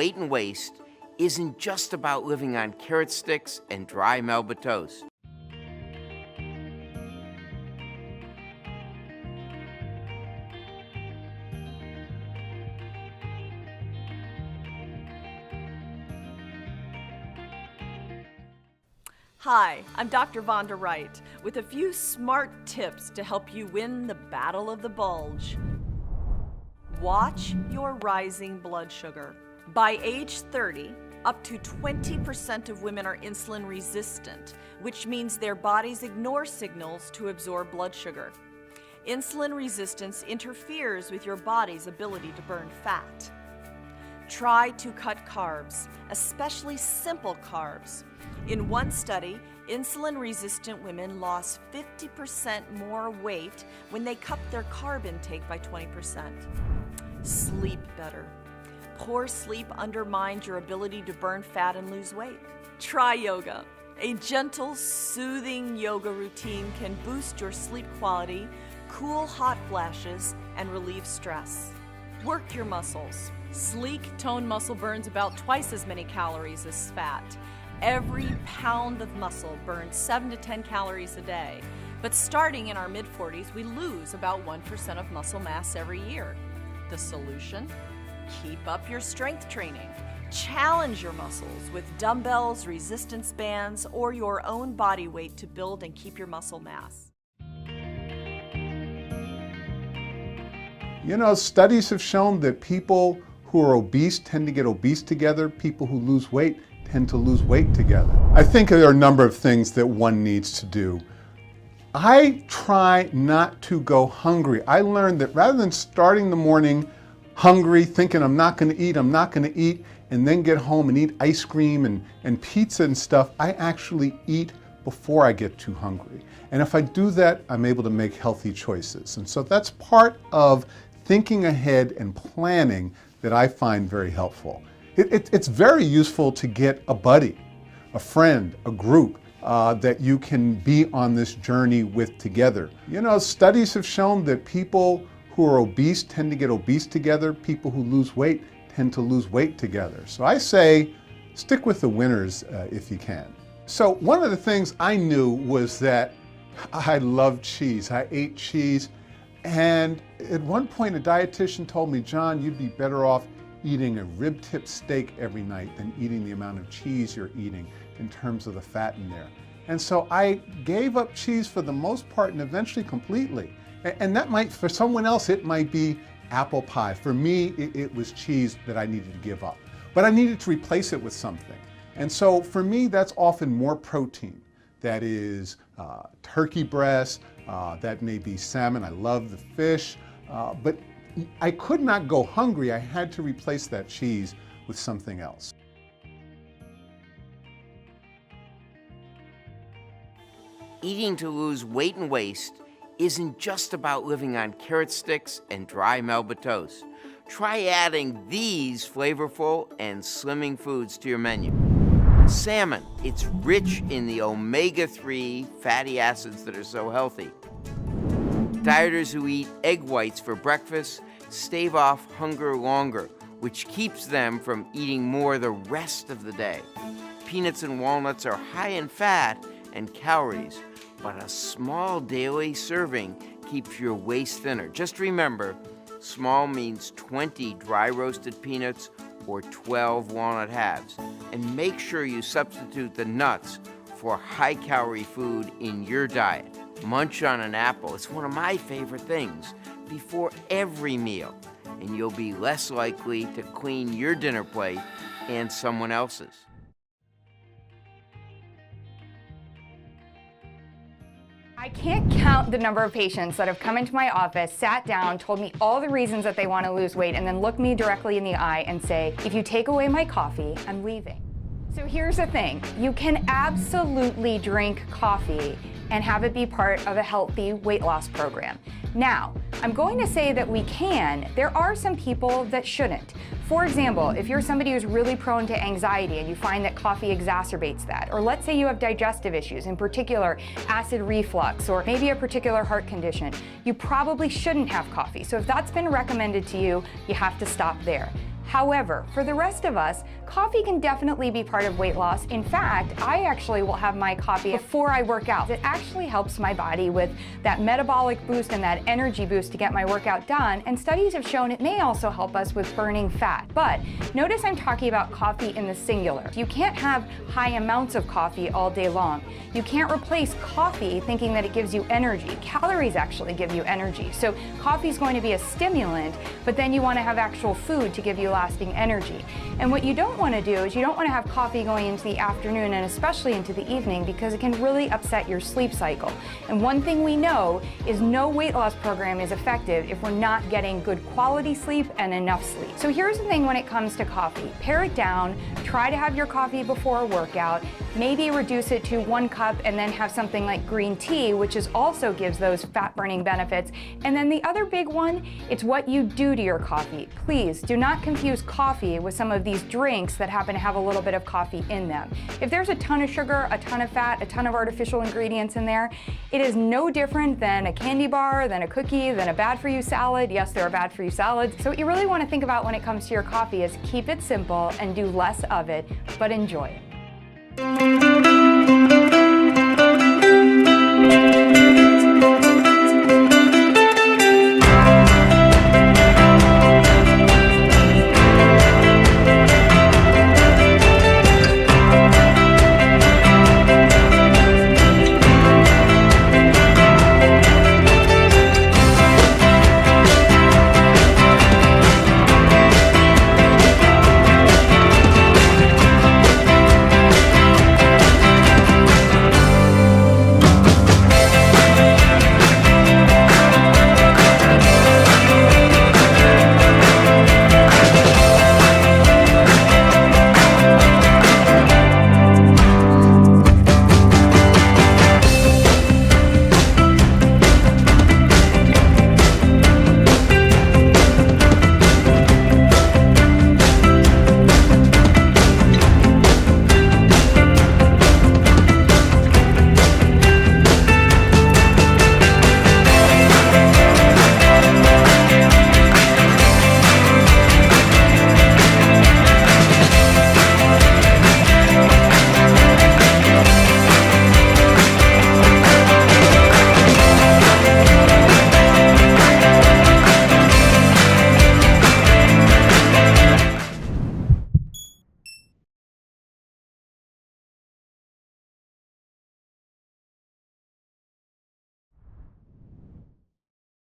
weight and waste isn't just about living on carrot sticks and dry Melba toast. Hi, I'm Dr. Vonda Wright with a few smart tips to help you win the battle of the bulge. Watch your rising blood sugar. By age 30, up to 20% of women are insulin resistant, which means their bodies ignore signals to absorb blood sugar. Insulin resistance interferes with your body's ability to burn fat. Try to cut carbs, especially simple carbs. In one study, insulin-resistant women lost 50% more weight when they cut their carb intake by 20%. Sleep better. Poor sleep undermines your ability to burn fat and lose weight. Try yoga. A gentle, soothing yoga routine can boost your sleep quality, cool hot flashes, and relieve stress. Work your muscles. Sleek, toned muscle burns about twice as many calories as fat. Every pound of muscle burns 7 to 10 calories a day. But starting in our mid-40s, we lose about 1% of muscle mass every year. The solution? Keep up your strength training. Challenge your muscles with dumbbells, resistance bands, or your own body weight to build and keep your muscle mass. You know, studies have shown that people who are obese tend to get obese together. People who lose weight tend to lose weight together. I think there are a number of things that one needs to do. I try not to go hungry. I learned that rather than starting the morning hungry, thinking I'm not going to eat, and then get home and eat ice cream and pizza and stuff, I actually eat before I get too hungry. And if I do that, I'm able to make healthy choices. And so that's part of thinking ahead and planning that I find very helpful. It's very useful to get a buddy, a friend, a group that you can be on this journey with together. You know, studies have shown that people who are obese tend to get obese together. People who lose weight tend to lose weight together. So I say, stick with the winners if you can. So one of the things I knew was that I love cheese. I ate cheese. And at one point, a dietitian told me, John, you'd be better off eating a rib-tip steak every night than eating the amount of cheese you're eating in terms of the fat in there. And so I gave up cheese for the most part and eventually completely. And that might, for someone else, it might be apple pie. For me, it was cheese that I needed to give up. But I needed to replace it with something. And so for me, that's often more protein. That is turkey breast, that may be salmon. I love the fish, but I could not go hungry. I had to replace that cheese with something else. Eating to lose weight and waste isn't just about living on carrot sticks and dry Melba toast. Try adding these flavorful and slimming foods to your menu. Salmon, it's rich in the omega-3 fatty acids that are so healthy. Dieters who eat egg whites for breakfast stave off hunger longer, which keeps them from eating more the rest of the day. Peanuts and walnuts are high in fat and calories, but a small daily serving keeps your waist thinner. Just remember, small means 20 dry roasted peanuts or 12 walnut halves. And make sure you substitute the nuts for high-calorie food in your diet. Munch on an apple, it's one of my favorite things, before every meal, and you'll be less likely to clean your dinner plate and someone else's. I can't count the number of patients that have come into my office, sat down, told me all the reasons that they want to lose weight, and then look me directly in the eye and say, if you take away my coffee, I'm leaving. So here's the thing, you can absolutely drink coffee and have it be part of a healthy weight loss program. Now, I'm going to say that we can. There are some people that shouldn't. For example, if you're somebody who's really prone to anxiety and you find that coffee exacerbates that, or let's say you have digestive issues, in particular acid reflux, or maybe a particular heart condition, you probably shouldn't have coffee. So if that's been recommended to you, you have to stop there. However, for the rest of us, coffee can definitely be part of weight loss. In fact, I actually will have my coffee before I work out. It actually helps my body with that metabolic boost and that energy boost to get my workout done, and studies have shown it may also help us with burning fat. But notice I'm talking about coffee in the singular. You can't have high amounts of coffee all day long. You can't replace coffee thinking that it gives you energy. Calories actually give you energy. So coffee is going to be a stimulant, but then you want to have actual food to give you lasting energy. And what you don't want to do is you don't want to have coffee going into the afternoon and especially into the evening, because it can really upset your sleep cycle. And one thing we know is no weight loss program is effective if we're not getting good quality sleep and enough sleep. So here's the thing when it comes to coffee. Pare it down, try to have your coffee before a workout, maybe reduce it to 1 cup and then have something like green tea, which also gives those fat burning benefits. And then the other big one, it's what you do to your coffee. Please do not confuse coffee with some of these drinks that happen to have a little bit of coffee in them. If there's a ton of sugar, a ton of fat, a ton of artificial ingredients in there, it is no different than a candy bar, than a cookie, than a bad for you salad. Yes, there are bad for you salads. So what you really want to think about when it comes to your coffee is keep it simple and do less of it, but enjoy it.